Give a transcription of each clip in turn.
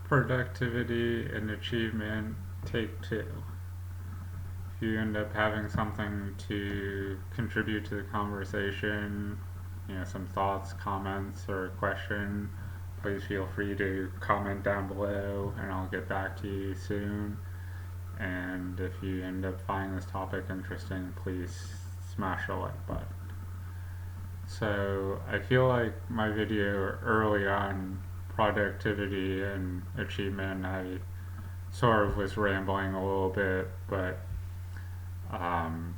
Productivity and achievement, take two. If you end up having something to contribute to the conversation, some thoughts, comments, or a question, please feel free to comment down below and I'll get back to you soon. And if you end up finding this topic interesting, please smash the like button. So I feel like my video early on productivity and achievement, I sort of was rambling a little bit, but um,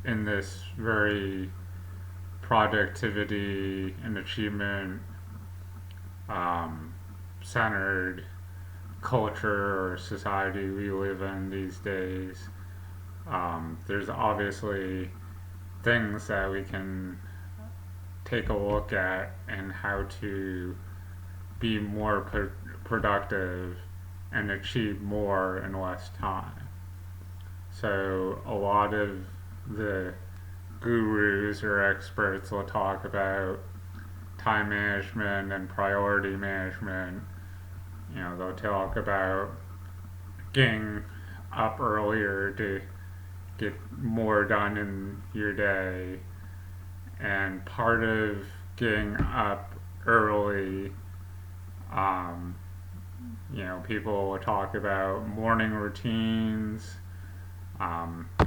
in this very productivity and achievement um, centered culture or society we live in these days, there's obviously things that we can take a look at and how to be more productive and achieve more in less time. So, a lot of the gurus or experts will talk about time management and priority management. They'll talk about getting up earlier to get more done in your day. And part of getting up early, um, people will talk about morning routines.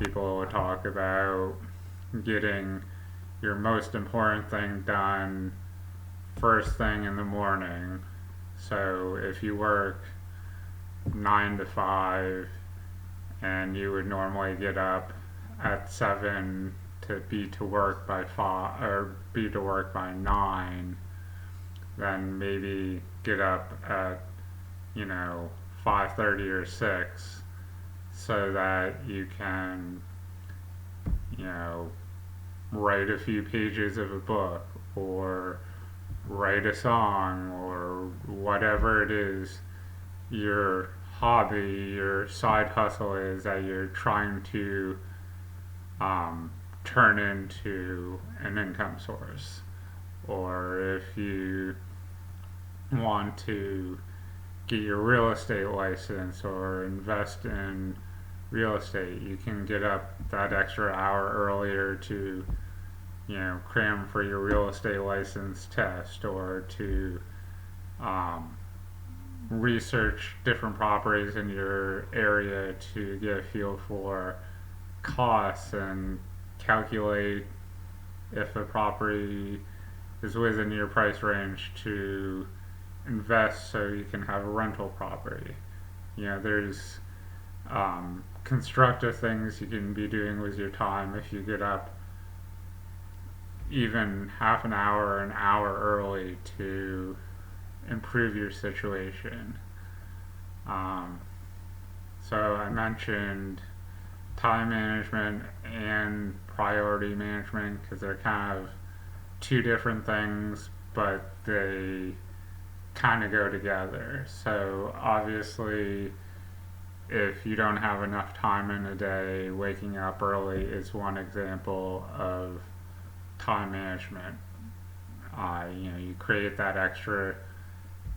People will talk about getting your most important thing done first thing in the morning. So if you work 9 to 5 and you would normally get up at 7 to be to work by 5 or be to work by 9, then maybe get up at 5:30 or 6 so that you can you know write a few pages of a book or write a song or whatever it is your hobby, your side hustle is that you're trying to turn into an income source. Or if you want to get your real estate license or invest in real estate, you can get up that extra hour earlier to cram for your real estate license test or to research different properties in your area to get a feel for costs and calculate if a property is within your price range to invest so you can have a rental property. There's constructive things you can be doing with your time if you get up even half an hour or an hour early to improve your situation. So I mentioned time management and priority management because they're kind of two different things, but they kind of go together. So obviously, if you don't have enough time in a day, waking up early is one example of time management. You create that extra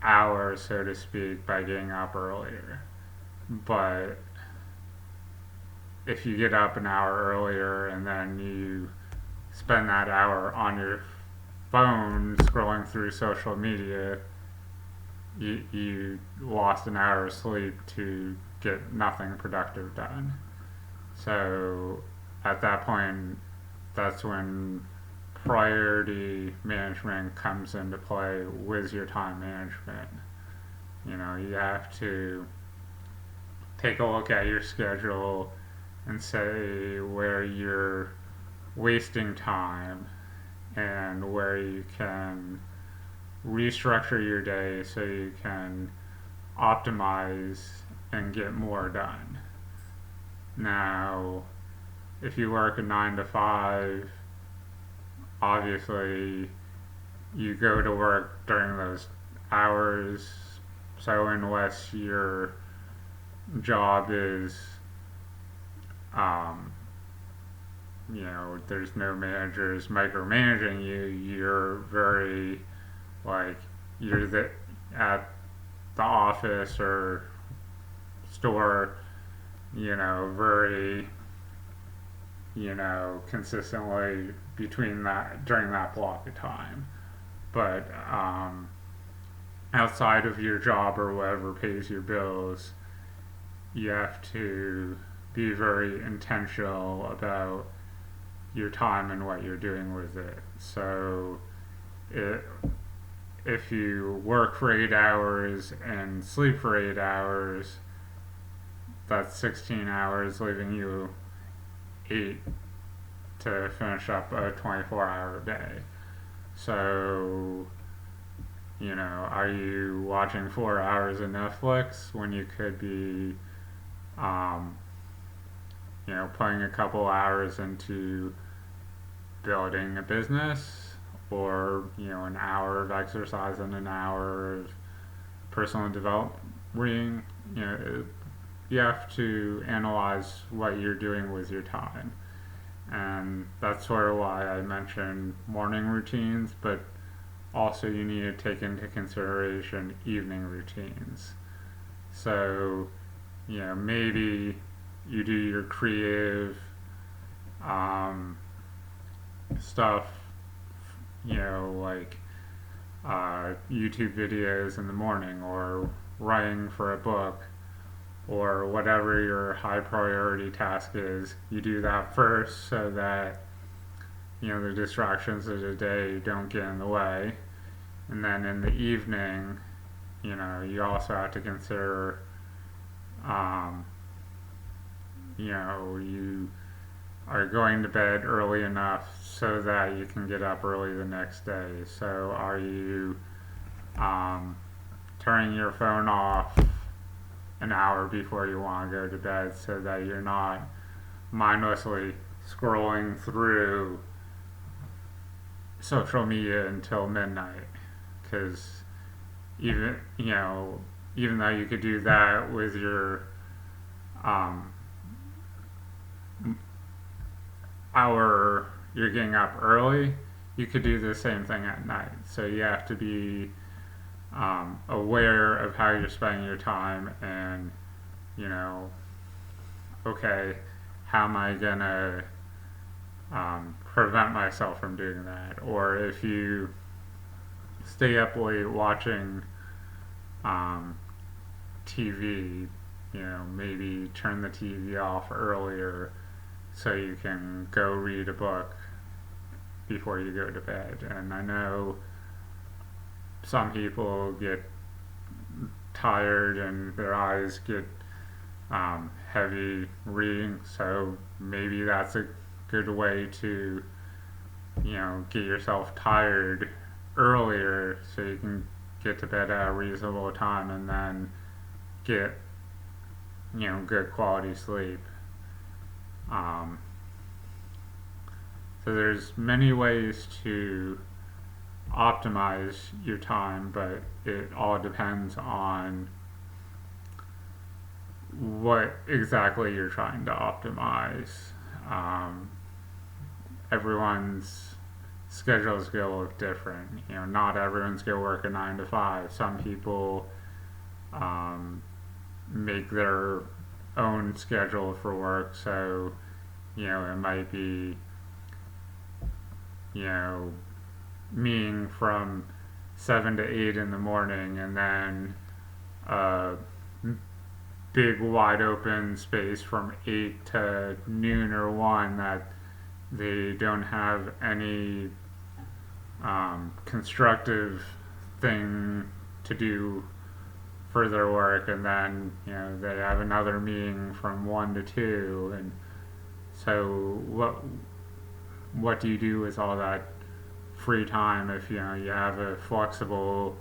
hour, so to speak, by getting up earlier. But if you get up an hour earlier and then you spend that hour on your phone scrolling through social media, you lost an hour of sleep to get nothing productive done. So at that point, that's when priority management comes into play with your time management. You have to take a look at your schedule and say where you're wasting time and where you can restructure your day so you can optimize and get more done. Now, if you work a 9 to 5, obviously you go to work during those hours, so unless your job is there's no managers micromanaging you, you're very you're at the office or store, very, consistently between that during that block of time. But outside of your job or whatever pays your bills, you have to be very intentional about your time and what you're doing with it. So, it, if you work for 8 hours and sleep for 8 hours, that's 16 hours, leaving you 8 to finish up a 24-hour day. So, are you watching 4 hours of Netflix when you could be, um, putting a couple hours into building a business, or, an hour of exercise and an hour of personal development reading? You have to analyze what you're doing with your time. And that's sort of why I mentioned morning routines, but also you need to take into consideration evening routines. So, maybe you do your creative stuff, like YouTube videos in the morning, or writing for a book, or whatever your high priority task is. You do that first so that the distractions of the day don't get in the way. And then in the evening, you also have to consider, you are going to bed early enough so that you can get up early the next day. So are you turning your phone off an hour before you want to go to bed so that you're not mindlessly scrolling through social media until midnight? Because even though you could do that with your hour you're getting up early, you could do the same thing at night. So you have to be aware of how you're spending your time, and okay, how am I gonna prevent myself from doing that? Or if you stay up late watching TV, maybe turn the TV off earlier so you can go read a book before you go to bed. And I know some people get tired and their eyes get heavy reading, so maybe that's a good way to get yourself tired earlier so you can get to bed at a reasonable time and then get good quality sleep. So there's many ways to optimize your time, but it all depends on what exactly you're trying to optimize. Everyone's schedules going to look different. Not everyone's going to work a 9 to 5. Some people make their own schedule for work, so it might be meeting from 7 to 8 in the morning, and then a big wide open space from 8 to noon or 1 that they don't have any constructive thing to do for their work, and then they have another meeting from 1 to 2. And so what do you do with all that free time if you have a flexible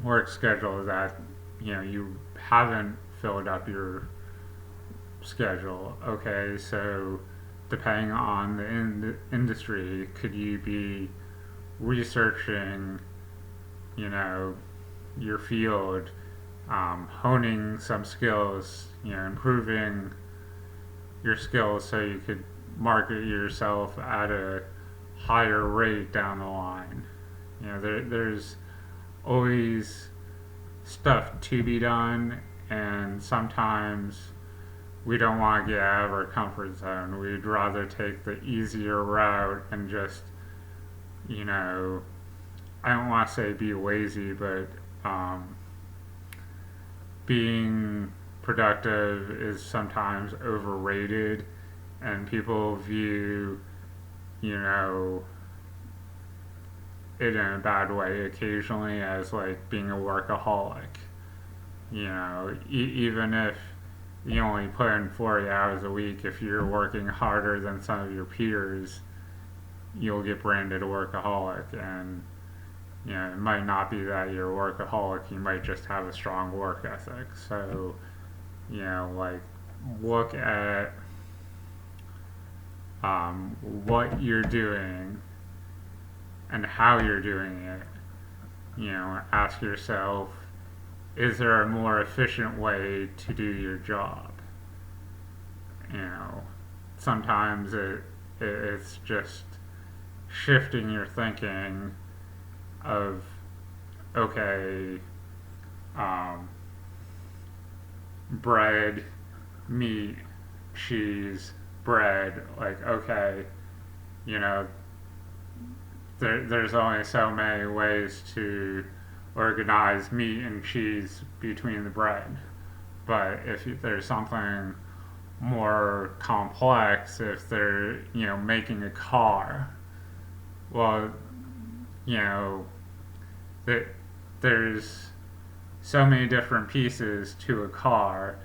work schedule that you haven't filled up your schedule? Okay, so depending on the industry, could you be researching your field, honing some skills, improving your skills so you could market yourself at a higher rate down the line? There's always stuff to be done, and sometimes we don't want to get out of our comfort zone. We'd rather take the easier route and just, you know, I don't want to say be lazy, but being productive is sometimes overrated, and people view, you know, it in a bad way occasionally as like being a workaholic. You know, even if you only put in 40 hours a week, if you're working harder than some of your peers, you'll get branded a workaholic. And, you know, it might not be that you're a workaholic, you might just have a strong work ethic. So, you know, like, look at what you're doing and how you're doing it. You know, ask yourself, is there a more efficient way to do your job? You know, sometimes it's just shifting your thinking of, okay, bread, meat, cheese, bread, like, okay, you know, there's only so many ways to organize meat and cheese between the bread. But if there's something more complex, if they're, you know, making a car, well, you know, there's so many different pieces to a car,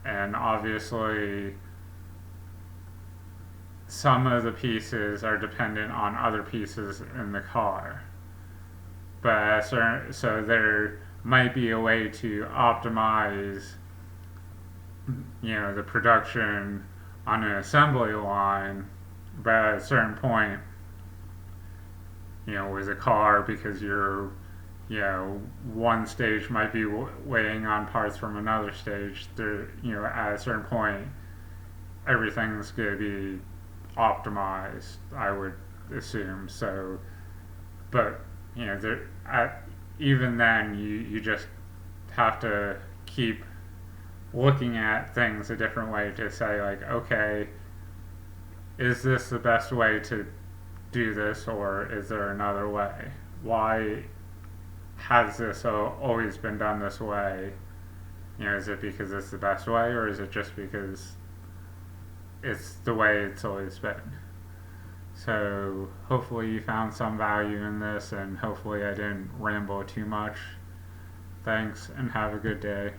and obviously some of the pieces are dependent on other pieces in the car. But so there might be a way to optimize, you know, the production on an assembly line, but at a certain point, you know, with a car, because you're, you know, one stage might be waiting on parts from another stage. There, you know, at a certain point, everything's going to be optimized, I would assume. So, but you know, even then, you just have to keep looking at things a different way to say, like, okay, is this the best way to do this, or is there another way? Why has this always been done this way? You know, is it because it's the best way, or is it just because it's the way it's always been? So hopefully you found some value in this, and hopefully I didn't ramble too much. Thanks, and have a good day.